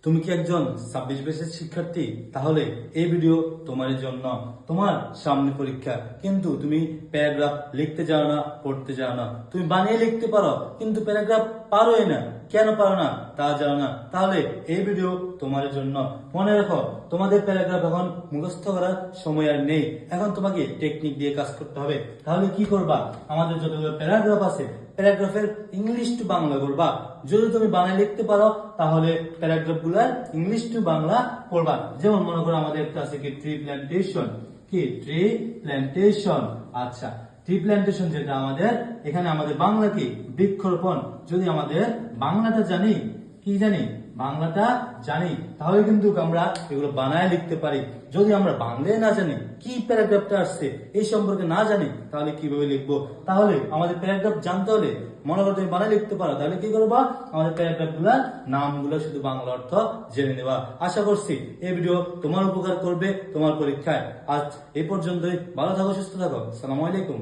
তুমি কি একজন 26 বছরের শিক্ষার্থী? তাহলে এই ভিডিও তোমার জন্য। তোমার সামনে পরীক্ষা, কিন্তু তুমি প্যারাগ্রাফ লিখতে জানো না, পড়তে জানো না। তুমি বানিয়ে লিখতে পারো, কিন্তু প্যারাগ্রাফ পারোই না। কেন পারো না তা জানো না। তাহলে এই ভিডিও তোমার জন্য। মনে রাখো, তোমাদের প্যারাগ্রাফ এখন মুখস্থ করার সময় আর নেই। এখন তোমাকে টেকনিক দিয়ে কাজ করতে হবে। তাহলে কি করবা? আমাদের যতগুলো প্যারাগ্রাফ আছে, প্যারাগ্রাফের ইংলিশ টু বাংলা করবা। যদি তুমি বাংলা লিখতে পারো, তাহলে প্যারাগ্রাফ গুলার ইংলিশ টু বাংলা পড়বা। যেমন মনে করো আমাদের একটা আছে কি ট্রি প্ল্যান্টেশন। কি ট্রি প্ল্যান্টেশন? আচ্ছা, ট্রি প্ল্যান্টেশন যেটা আমাদের এখানে আমাদের বাংলা কি বৃক্ষরোপণ। যদি আমাদের বাংলাটা জানি, কি জানি বাংলাটা জানি, তাহলে কিন্তু আমরা এগুলো বানায় লিখতে পারি। যদি আমরা বাংলায় না জানি, কি প্যারাগ্রাফটা আসছে এই সম্পর্কে না জানি, তাহলে কিভাবে লিখবো? তাহলে আমাদের প্যারাগ্রাফ জানতে হলে, মনে করো তুমি বানায় লিখতে পারো, তাহলে কি করবা? আমাদের প্যারাগ্রাফ গুলার নামগুলো শুধু বাংলা অর্থ জেনে নেবা। আশা করছি এই ভিডিও তোমার উপকার করবে তোমার পরীক্ষায়। আজ এই পর্যন্তই। ভালো থাকো, সুস্থ থাকো। আসসালামু আলাইকুম।